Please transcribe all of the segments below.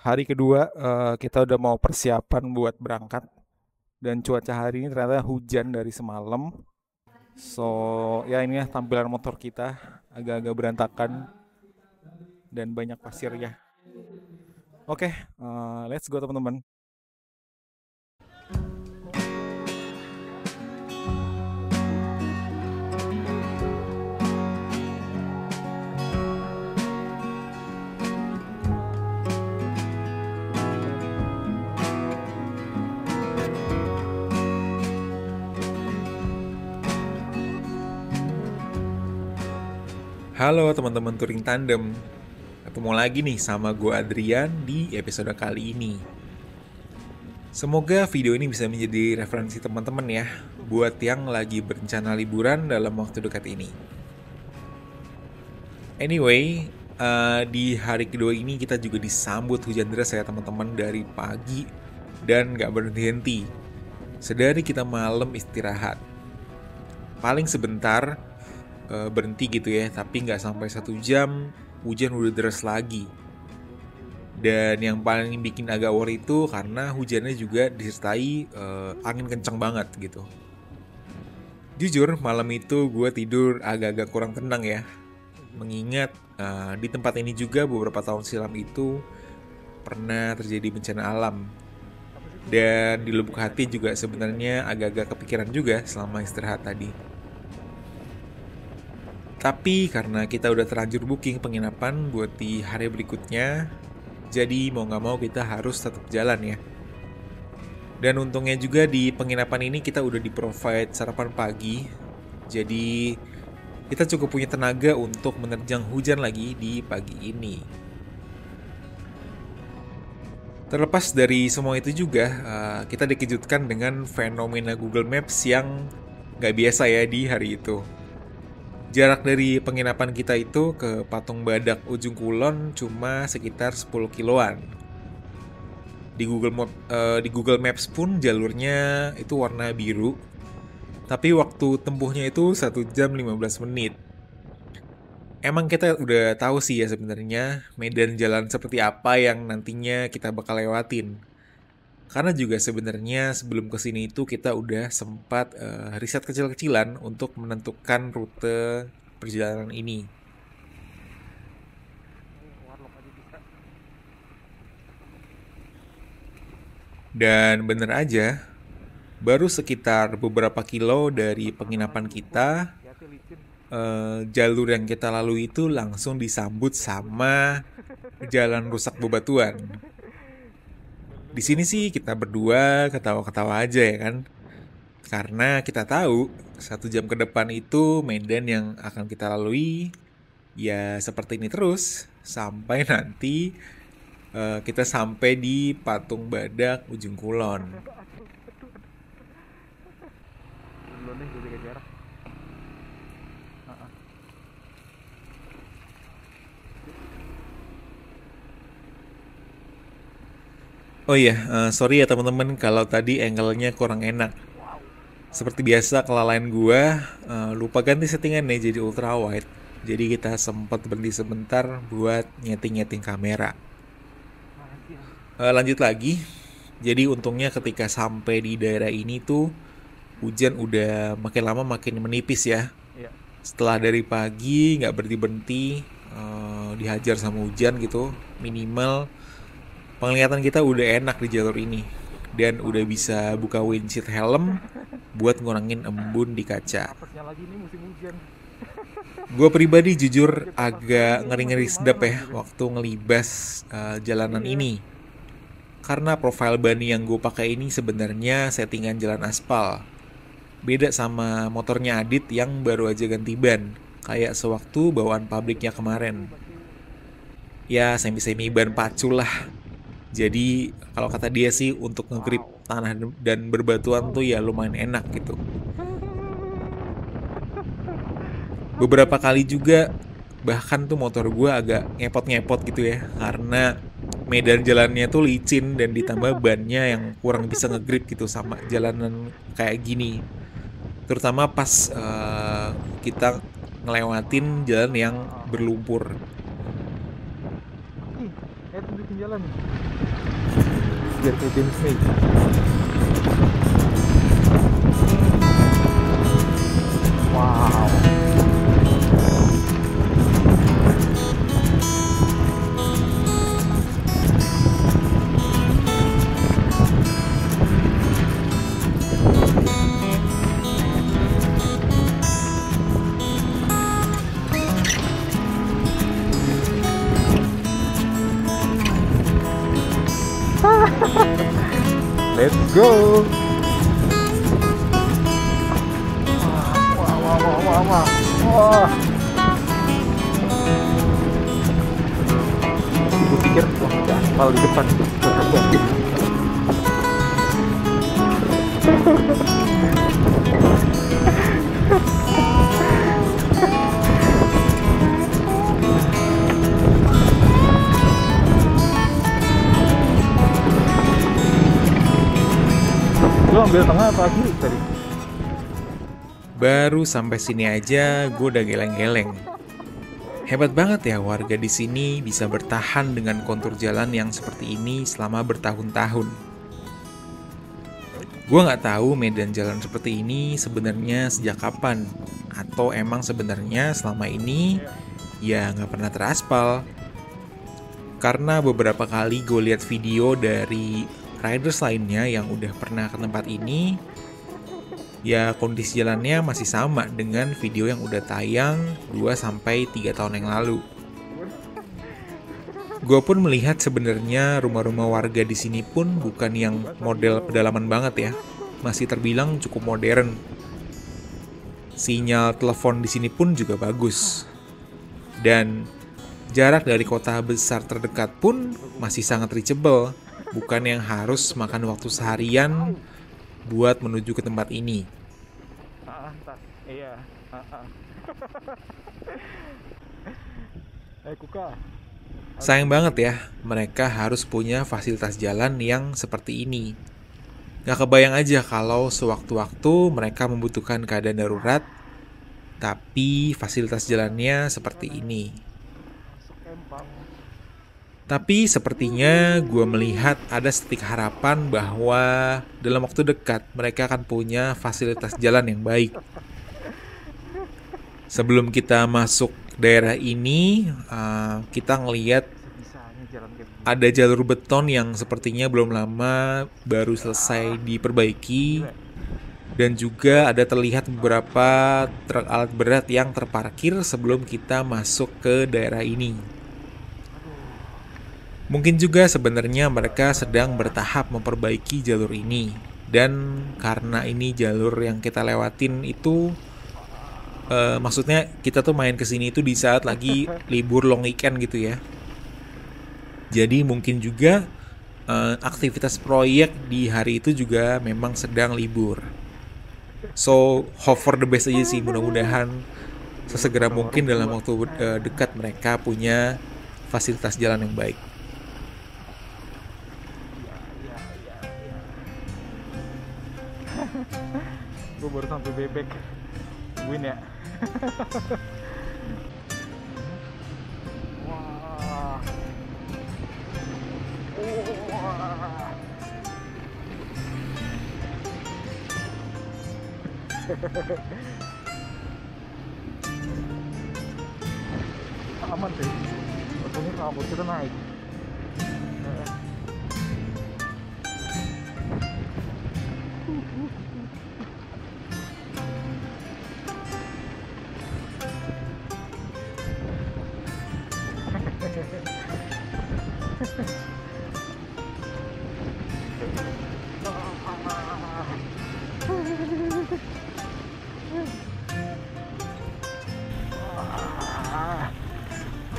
Hari kedua kita udah mau persiapan buat berangkat dan cuaca hari ini ternyata hujan dari semalam. So ya ini ya tampilan motor kita agak-agak berantakan dan banyak pasirnya. Oke, let's go teman-teman. Halo teman-teman touring tandem. Ketemu lagi nih sama gue Adrian di episode kali ini. Semoga video ini bisa menjadi referensi teman-teman ya buat yang lagi berencana liburan dalam waktu dekat ini. Anyway, di hari kedua ini kita juga disambut hujan deras ya teman-teman dari pagi dan gak berhenti-henti. Sedari kita malam istirahat. Paling sebentar berhenti gitu ya, tapi nggak sampai 1 jam hujan udah deras lagi. Dan yang paling bikin agak worry itu karena hujannya juga disertai angin kencang banget gitu. Jujur malam itu gue tidur agak-agak kurang tenang ya, mengingat di tempat ini juga beberapa tahun silam itu pernah terjadi bencana alam. Dan di lubuk hati juga sebenarnya agak-agak kepikiran juga selama istirahat tadi. Tapi karena kita udah terlanjur booking penginapan buat di hari berikutnya, jadi mau nggak mau kita harus tetap jalan ya. Dan untungnya juga di penginapan ini kita udah di-provide sarapan pagi, jadi kita cukup punya tenaga untuk menerjang hujan lagi di pagi ini. Terlepas dari semua itu juga, kita dikejutkan dengan fenomena Google Maps yang nggak biasa ya di hari itu. Jarak dari penginapan kita itu ke Patung Badak Ujung Kulon cuma sekitar 10 kiloan. Di Google Maps pun jalurnya itu warna biru. Tapi waktu tempuhnya itu 1 jam 15 menit. Emang kita udah tahu sih ya sebenarnya medan jalan seperti apa yang nantinya kita bakal lewatin. Karena juga sebenarnya sebelum kesini itu kita udah sempat riset kecil-kecilan untuk menentukan rute perjalanan ini. Dan bener aja, baru sekitar beberapa kilo dari penginapan kita, jalur yang kita lalui itu langsung disambut sama jalan rusak bebatuan. Di sini sih kita berdua ketawa-ketawa aja ya kan. Karena kita tahu 1 jam ke depan itu medan yang akan kita lalui ya seperti ini terus sampai nanti kita sampai di Patung Badak Ujung Kulon. Oh iya, sorry ya teman-teman kalau tadi angle-nya kurang enak. Seperti biasa kelalaian gua, lupa ganti settingan nih jadi ultra wide. Jadi kita sempat berhenti sebentar buat nyeting-nyeting kamera. Lanjut lagi. Jadi untungnya ketika sampai di daerah ini tuh hujan udah makin lama makin menipis ya. Setelah dari pagi nggak berhenti-berhenti dihajar sama hujan gitu, minimal penglihatan kita udah enak di jalur ini dan udah bisa buka windshield helm buat ngurangin embun di kaca. Gue pribadi jujur agak ngeri-ngeri sedap ya waktu ngelibas jalanan ini. Karena profil ban yang gue pakai ini sebenarnya settingan jalan aspal. Beda sama motornya Adit yang baru aja ganti ban, kayak sewaktu bawaan pabriknya kemarin. Ya semi-semi ban pacu lah. Jadi kalau kata dia sih untuk ngegrip tanah dan berbatuan tuh ya lumayan enak gitu. Beberapa kali juga bahkan tuh motor gue agak ngepot-ngepot gitu ya, karena medan jalannya tuh licin dan ditambah bannya yang kurang bisa ngegrip gitu sama jalanan kayak gini. Terutama pas kita ngelewatin jalan yang berlumpur. di jalan nih. Biar kayak James May. Wow. Let's go. Wah. Gue pikir wah ada aspal di depan tuh. Lu ambil tengah apa kiri tadi? Baru sampai sini aja gue udah geleng-geleng. Hebat banget ya warga di sini bisa bertahan dengan kontur jalan yang seperti ini selama bertahun-tahun. Gue nggak tahu medan jalan seperti ini sebenarnya sejak kapan, atau emang sebenarnya selama ini ya nggak pernah teraspal. Karena beberapa kali gue lihat video dari riders lainnya yang udah pernah ke tempat ini, ya kondisi jalannya masih sama dengan video yang udah tayang 2-3 tahun yang lalu. Gue pun melihat sebenarnya rumah-rumah warga di sini pun bukan yang model pedalaman banget ya, masih terbilang cukup modern. Sinyal telepon di sini pun juga bagus. Dan jarak dari kota besar terdekat pun masih sangat reachable, bukan yang harus makan waktu seharian buat menuju ke tempat ini. Iya. Kuka. Sayang banget ya, mereka harus punya fasilitas jalan yang seperti ini. Gak kebayang aja kalau sewaktu-waktu mereka membutuhkan keadaan darurat, tapi fasilitas jalannya seperti ini. Tapi sepertinya gue melihat ada setik harapan bahwa dalam waktu dekat mereka akan punya fasilitas jalan yang baik. Sebelum kita masuk daerah ini, kita ngelihat ada jalur beton yang sepertinya belum lama baru selesai diperbaiki. Dan juga ada terlihat beberapa truk alat berat yang terparkir sebelum kita masuk ke daerah ini. Mungkin juga sebenarnya mereka sedang bertahap memperbaiki jalur ini. Dan karena ini jalur yang kita lewatin itu, maksudnya kita tuh main kesini itu di saat lagi libur long weekend gitu ya. Jadi mungkin juga aktivitas proyek di hari itu juga memang sedang libur. So, hope for the best aja sih, mudah-mudahan sesegera mungkin dalam waktu dekat mereka punya fasilitas jalan yang baik. Gue baru sampai bebek. Tungguin ya. Wah. Aman sih. Untungnya rambut kita naik.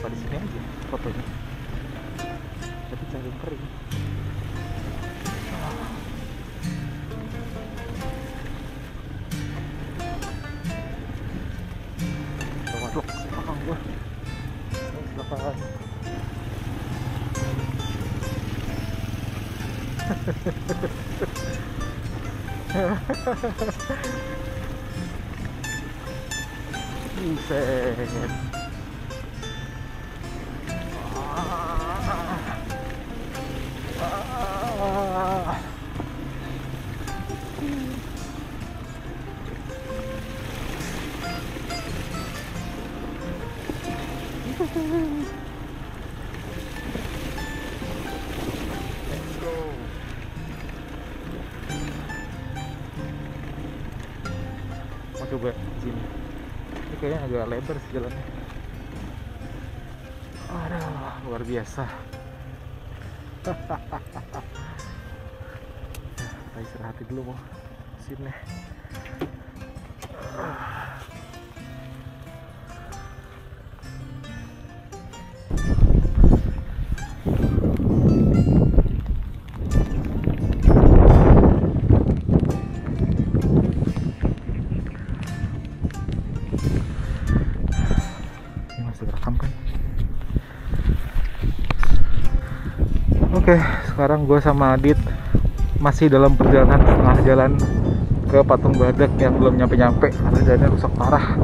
Apa di sini aja fotonya? Tapi cari kering. Waduh, belakang gua. Belakang. Buset. coba sini. Ini kayaknya agak lebar sih jalannya. Aduh, luar biasa. Kita istirahatin dulu mau sini. Ini masih rekam kan? Oke, sekarang gue sama Adit masih dalam perjalanan setengah jalan ke Patung Badak yang belum nyampe-nyampe karena jalannya rusak parah.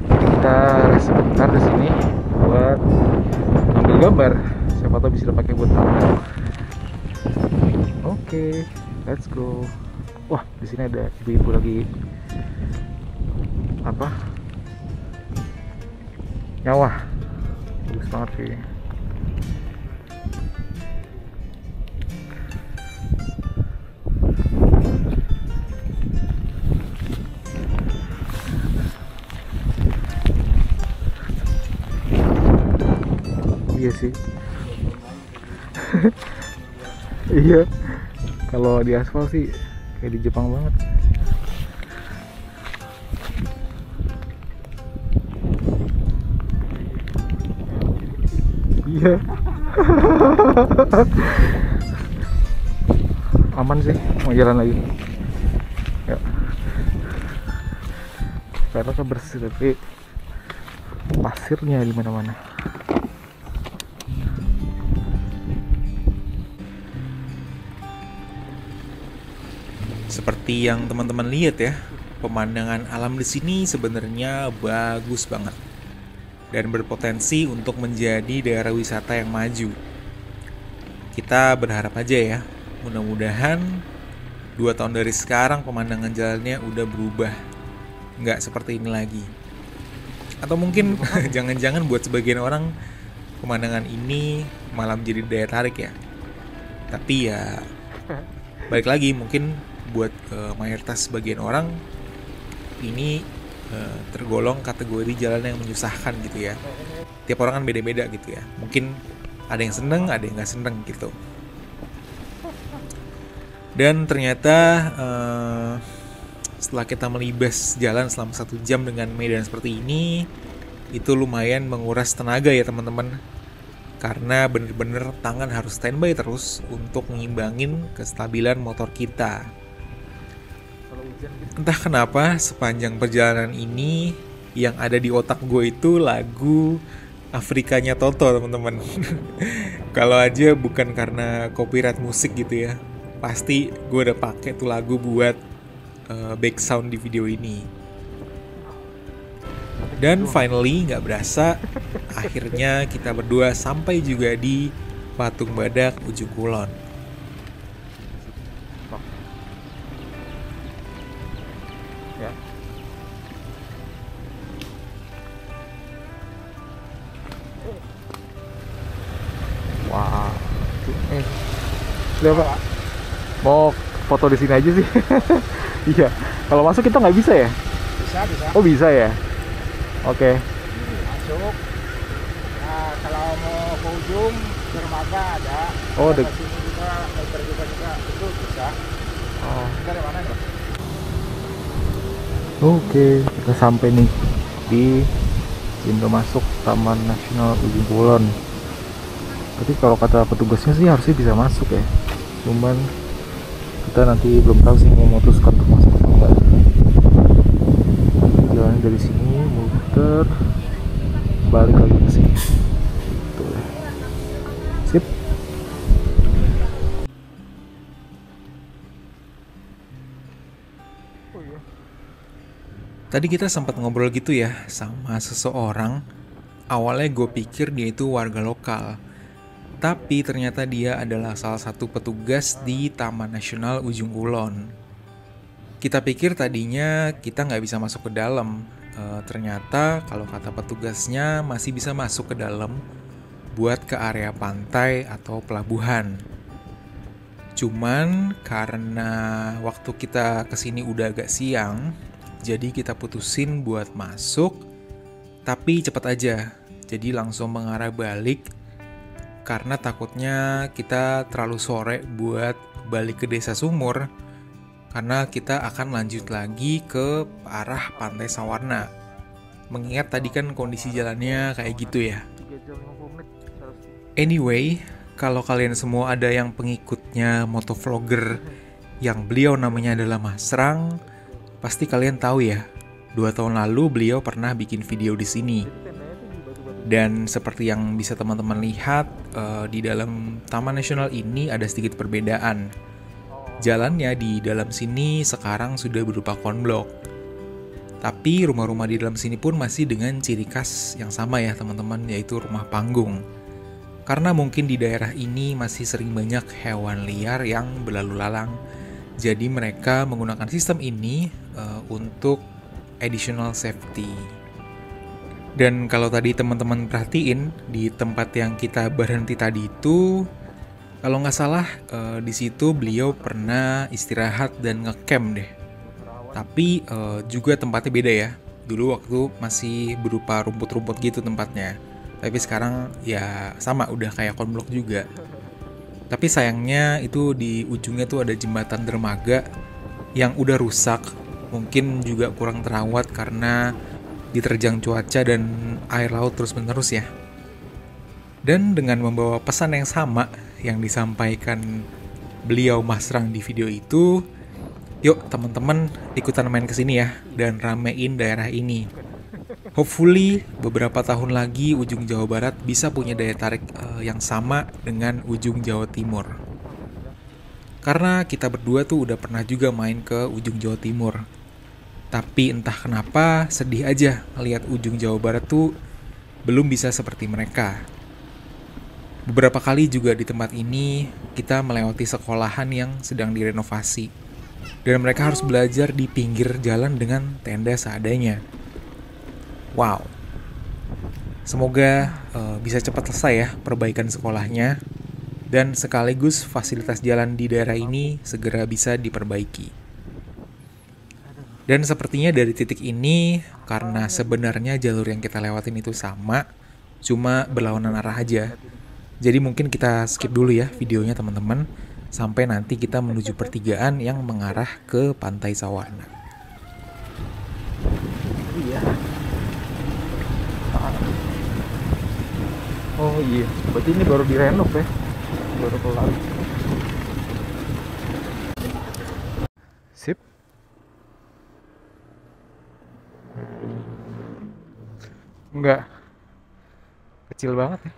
Jadi kita rest sebentar di sini buat ambil gambar. Siapa tahu bisa dipakai buat tamu. Oke, let's go. Wah, di sini ada ibu-ibu lagi apa? Nyawa. Bagus banget sih. Iya sih. Iya. Kalau di aspal sih kayak di Jepang banget. Iya. Aman sih, mau jalan lagi. Ya. Karena kan bersih tapi pasirnya di mana-mana. Seperti yang teman-teman lihat ya, pemandangan alam di sini sebenarnya bagus banget dan berpotensi untuk menjadi daerah wisata yang maju. Kita berharap aja ya, mudah-mudahan 2 tahun dari sekarang pemandangan jalannya udah berubah, nggak seperti ini lagi. Atau mungkin jangan-jangan buat sebagian orang pemandangan ini malah menjadi daya tarik ya. Tapi ya balik lagi, mungkin buat mayoritas sebagian orang ini tergolong kategori jalan yang menyusahkan gitu ya. Tiap orang kan beda-beda gitu ya. Mungkin ada yang seneng, ada yang nggak seneng gitu. Dan ternyata setelah kita melibas jalan selama 1 jam dengan medan seperti ini, itu lumayan menguras tenaga ya teman-teman. Karena bener-bener tangan harus standby terus untuk mengimbangin kestabilan motor kita. Entah kenapa sepanjang perjalanan ini yang ada di otak gue itu lagu Afrikanya Toto teman-teman. Kalau aja bukan karena copyright musik gitu ya, pasti gue udah pakai tuh lagu buat back sound di video ini. Dan finally nggak berasa akhirnya kita berdua sampai juga di Patung Badak Ujung Kulon. Ya. Wah. Lihat Pak. Mau foto di sini aja sih. Iya. Kalau masuk kita nggak bisa ya? Bisa. Oh bisa ya. Oke. Masuk. Nah, kalau mau ke ujung dermaga ada. Oh, ada sini juga, lebar juga itu bisa. Oh. Dari mana nih? Oke, kita sampai nih di pintu masuk Taman Nasional Ujung Kulon. Tapi kalau kata petugasnya sih harusnya bisa masuk ya. Cuman kita nanti belum tahu sih mau memutuskan untuk masuk atau enggak. Jalan dari sini muter balik lagi ke sini. Tuh. Sip. Tadi kita sempat ngobrol gitu ya sama seseorang. Awalnya gue pikir dia itu warga lokal, tapi ternyata dia adalah salah satu petugas di Taman Nasional Ujung Kulon. Kita pikir tadinya kita nggak bisa masuk ke dalam. Ternyata kalau kata petugasnya masih bisa masuk ke dalam buat ke area pantai atau pelabuhan. Cuman karena waktu kita kesini udah agak siang, Jadi kita putusin buat masuk, tapi cepat aja. Jadi langsung mengarah balik, karena takutnya kita terlalu sore buat balik ke Desa Sumur, karena kita akan lanjut lagi ke arah Pantai Sawarna. Mengingat tadi kan kondisi jalannya kayak gitu ya. Anyway, kalau kalian semua ada yang pengikutnya motovlogger yang beliau namanya adalah Mas Rang, pasti kalian tahu ya, 2 tahun lalu beliau pernah bikin video di sini. Dan seperti yang bisa teman-teman lihat, di dalam Taman Nasional ini ada sedikit perbedaan. Jalannya di dalam sini sekarang sudah berupa konblok. Tapi rumah-rumah di dalam sini pun masih dengan ciri khas yang sama ya teman-teman, yaitu rumah panggung. Karena mungkin di daerah ini masih sering banyak hewan liar yang berlalu lalang. Jadi mereka menggunakan sistem ini untuk additional safety. Dan kalau tadi teman-teman perhatiin, di tempat yang kita berhenti tadi itu, kalau nggak salah di situ beliau pernah istirahat dan ngecamp deh. Tapi juga tempatnya beda ya. Dulu waktu masih berupa rumput-rumput gitu tempatnya. Tapi sekarang ya sama, udah kayak konblok juga. Tapi sayangnya itu di ujungnya tuh ada jembatan dermaga yang udah rusak. Mungkin juga kurang terawat karena diterjang cuaca dan air laut terus-menerus ya. Dan dengan membawa pesan yang sama yang disampaikan beliau Mas Rang di video itu, yuk teman-teman ikutan main kesini ya dan ramein daerah ini. Hopefully beberapa tahun lagi ujung Jawa Barat bisa punya daya tarik yang sama dengan ujung Jawa Timur. Karena kita berdua tuh udah pernah juga main ke ujung Jawa Timur. Tapi entah kenapa sedih aja ngelihat ujung Jawa Barat tuh belum bisa seperti mereka. Beberapa kali juga di tempat ini kita melewati sekolahan yang sedang direnovasi. Dan mereka harus belajar di pinggir jalan dengan tenda seadanya. Wow. Semoga bisa cepat selesai ya perbaikan sekolahnya. Dan sekaligus fasilitas jalan di daerah ini segera bisa diperbaiki. Dan sepertinya dari titik ini, karena sebenarnya jalur yang kita lewatin itu sama, cuma berlawanan arah aja. Jadi mungkin kita skip dulu ya videonya teman-teman, sampai nanti kita menuju pertigaan yang mengarah ke Pantai Sawarna. Iya. Oh iya, berarti ini baru direnov ya, baru kelar. Sip. Enggak, kecil banget ya.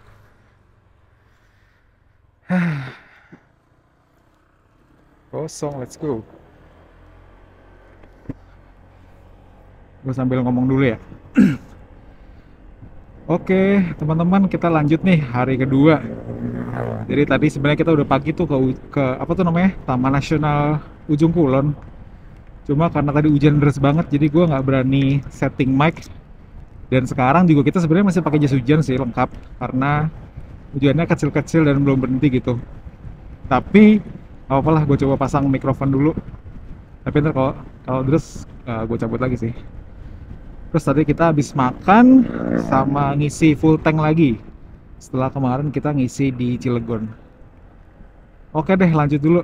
Kosong, let's go. Gue sambil ngomong dulu ya. Oke, teman-teman, kita lanjut nih hari kedua. Jadi tadi sebenarnya kita udah pagi tuh ke apa tuh namanya, Taman Nasional Ujung Kulon. Cuma karena tadi hujan deras banget, jadi gue nggak berani setting mic. Dan sekarang juga kita sebenarnya masih pakai jas hujan sih lengkap, karena hujannya kecil-kecil dan belum berhenti gitu. Tapi apalah, gue coba pasang mikrofon dulu. Tapi ntar kalau terus gue cabut lagi sih. Terus tadi kita habis makan sama ngisi full tank lagi. Setelah kemarin kita ngisi di Cilegon. Oke deh, lanjut dulu.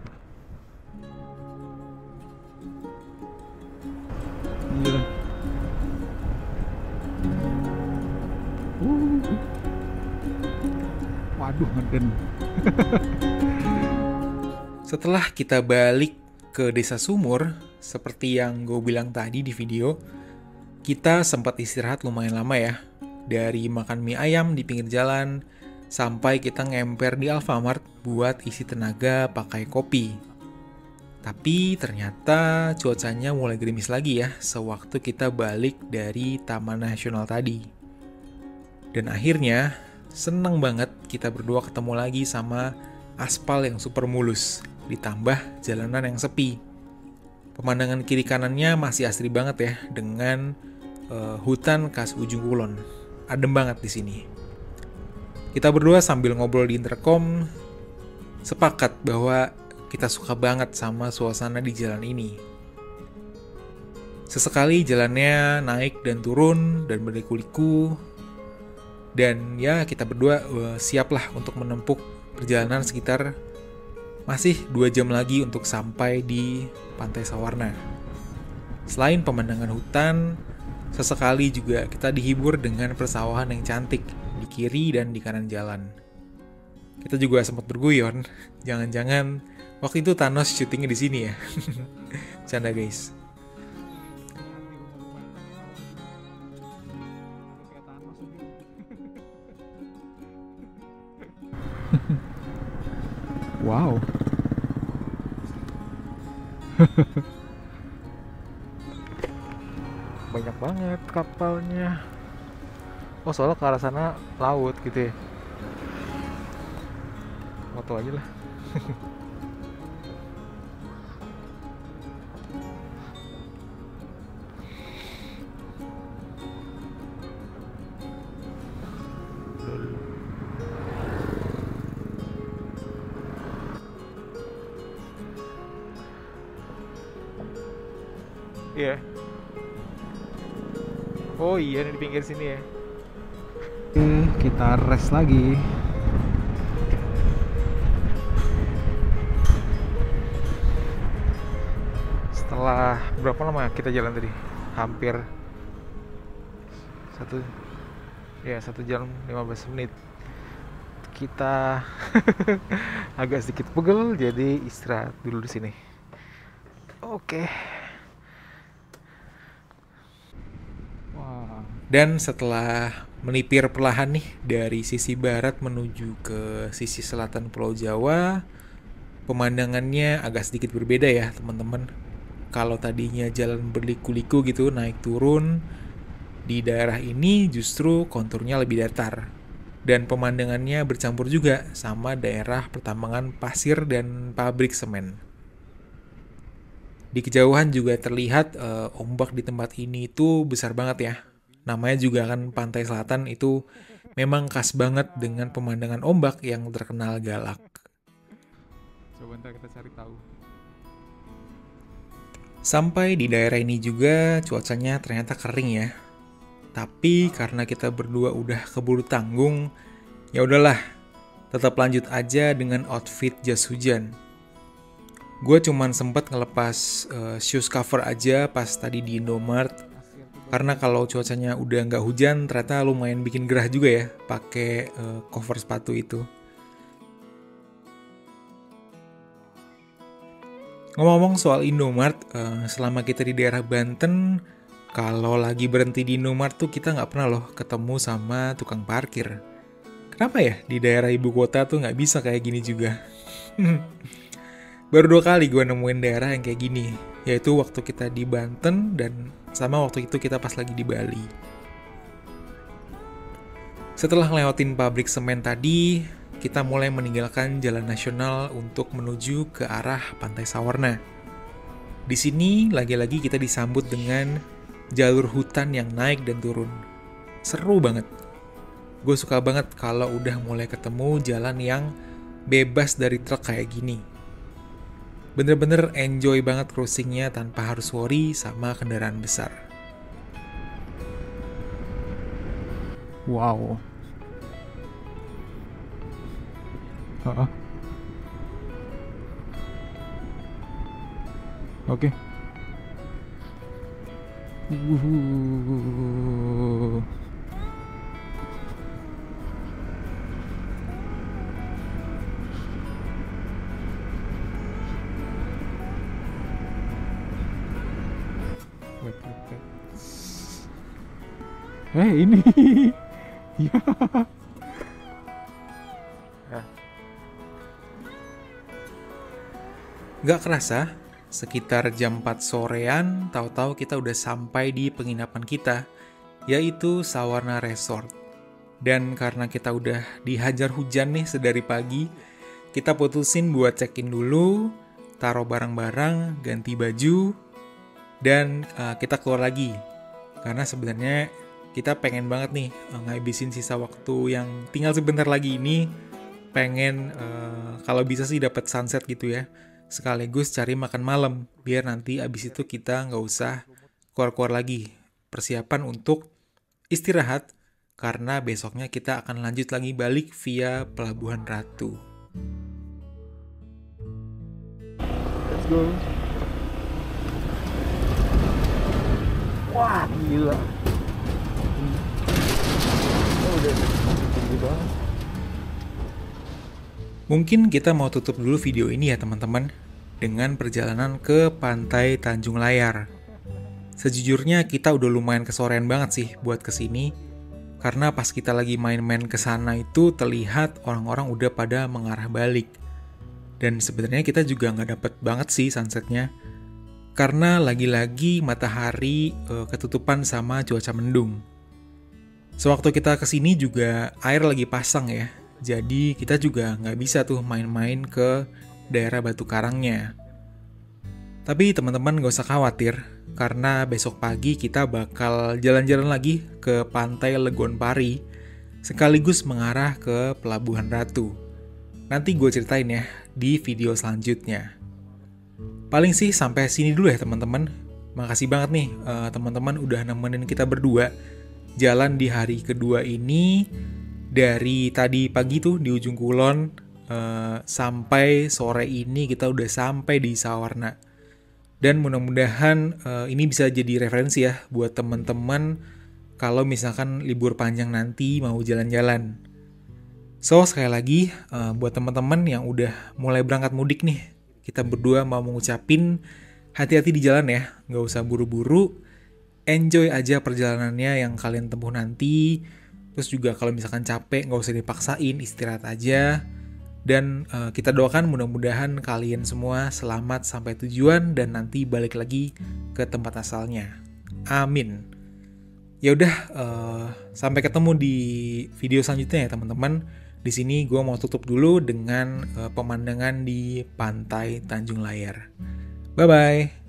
Iya. Waduh, ngeden. Setelah kita balik ke Desa Sumur, seperti yang gue bilang tadi di video, kita sempat istirahat lumayan lama ya. Dari makan mie ayam di pinggir jalan, sampai kita ngemper di Alfamart buat isi tenaga pakai kopi. Tapi ternyata cuacanya mulai gerimis lagi ya, sewaktu kita balik dari Taman Nasional tadi. Dan akhirnya, seneng banget kita berdua ketemu lagi sama aspal yang super mulus, ditambah jalanan yang sepi. Pemandangan kiri kanannya masih asri banget ya, dengan hutan khas Ujung Kulon. Adem banget di sini. Kita berdua sambil ngobrol di intercom, sepakat bahwa kita suka banget sama suasana di jalan ini. Sesekali jalannya naik dan turun dan berliku-liku. Dan ya kita berdua siaplah untuk menempuh perjalanan sekitar masih 2 jam lagi untuk sampai di Pantai Sawarna. Selain pemandangan hutan, sesekali juga kita dihibur dengan persawahan yang cantik di kiri dan di kanan jalan. Kita juga sempat berguyon, jangan-jangan waktu itu Thanos syutingnya di sini ya. Canda guys. Wow. Banyak banget kapalnya. Oh, soalnya ke arah sana laut gitu ya. Foto aja lah. Iya. Oh iya, di pinggir sini ya. Oke, kita rest lagi. Setelah berapa lama kita jalan tadi? Hampir 1 jam 15 menit. Kita agak sedikit pegel, jadi istirahat dulu di sini. Oke. Dan setelah melipir perlahan nih dari sisi barat menuju ke sisi selatan Pulau Jawa, pemandangannya agak sedikit berbeda ya teman-teman. Kalau tadinya jalan berliku-liku gitu naik turun, di daerah ini justru konturnya lebih datar. Dan pemandangannya bercampur juga sama daerah pertambangan pasir dan pabrik semen. Di kejauhan juga terlihat ombak di tempat ini itu besar banget ya. Namanya juga kan pantai selatan, itu memang khas banget dengan pemandangan ombak yang terkenal galak. Coba ntar kita cari tahu. Sampai di daerah ini juga cuacanya ternyata kering ya. Tapi karena kita berdua udah keburu tanggung, ya udahlah, tetap lanjut aja dengan outfit jas hujan. Gue cuman sempet ngelepas shoes cover aja pas tadi di Indomart. Karena kalau cuacanya udah nggak hujan, ternyata lumayan bikin gerah juga ya pakai cover sepatu itu. Ngomong-ngomong soal Indomart, selama kita di daerah Banten, kalau lagi berhenti di Indomart tuh kita nggak pernah loh ketemu sama tukang parkir. Kenapa ya di daerah ibu kota tuh nggak bisa kayak gini juga? Baru 2 kali gue nemuin daerah yang kayak gini, yaitu waktu kita di Banten dan sama waktu itu kita pas lagi di Bali. Setelah ngelewatin pabrik semen tadi, kita mulai meninggalkan jalan nasional untuk menuju ke arah Pantai Sawarna. Di sini lagi-lagi kita disambut dengan jalur hutan yang naik dan turun. Seru banget. Gue suka banget kalau udah mulai ketemu jalan yang bebas dari truk kayak gini. Bener-bener enjoy banget cruisingnya tanpa harus worry sama kendaraan besar. Wow. Oke. Ini. Ya. Gak kerasa, sekitar jam 4 sorean, tahu-tahu kita udah sampai di penginapan kita, yaitu Sawarna Resort. Dan karena kita udah dihajar hujan nih sedari pagi, kita putusin buat check-in dulu, taruh barang-barang, ganti baju, dan kita keluar lagi. Karena sebenarnya kita pengen banget nih ngabisin sisa waktu yang tinggal sebentar lagi ini, pengen kalau bisa sih dapat sunset gitu ya. Sekaligus cari makan malam, biar nanti abis itu kita nggak usah keluar-keluar lagi. Persiapan untuk istirahat, karena besoknya kita akan lanjut lagi balik via Pelabuhan Ratu. Let's go. Wah, gila. Udah tinggi banget. Mungkin kita mau tutup dulu video ini ya teman-teman, dengan perjalanan ke Pantai Tanjung Layar. Sejujurnya kita udah lumayan kesorean banget sih buat kesini, karena pas kita lagi main-main ke sana itu terlihat orang-orang udah pada mengarah balik. Dan sebenarnya kita juga nggak dapet banget sih sunsetnya, karena lagi-lagi matahari ketutupan sama cuaca mendung. Sewaktu kita kesini juga air lagi pasang ya, jadi kita juga nggak bisa tuh main-main ke daerah Batu Karangnya. Tapi teman-teman gak usah khawatir, karena besok pagi kita bakal jalan-jalan lagi ke Pantai Legon Pari, sekaligus mengarah ke Pelabuhan Ratu. Nanti gue ceritain ya di video selanjutnya. Paling sih sampai sini dulu ya teman-teman. Makasih banget nih teman-teman udah nemenin kita berdua jalan di hari kedua ini. Dari tadi pagi tuh di ujung kulon sampai sore ini kita udah sampai di Sawarna. Dan mudah-mudahan ini bisa jadi referensi ya buat teman-teman kalau misalkan libur panjang nanti mau jalan-jalan. So sekali lagi buat teman-teman yang udah mulai berangkat mudik nih, kita berdua mau mengucapin hati-hati di jalan ya, nggak usah buru-buru, enjoy aja perjalanannya yang kalian tempuh nanti. Terus juga kalau misalkan capek nggak usah dipaksain, istirahat aja. Dan kita doakan mudah-mudahan kalian semua selamat sampai tujuan dan nanti balik lagi ke tempat asalnya. Amin. Ya udah, sampai ketemu di video selanjutnya ya teman-teman. Di sini gue mau tutup dulu dengan pemandangan di Pantai Tanjung Layar. Bye-bye.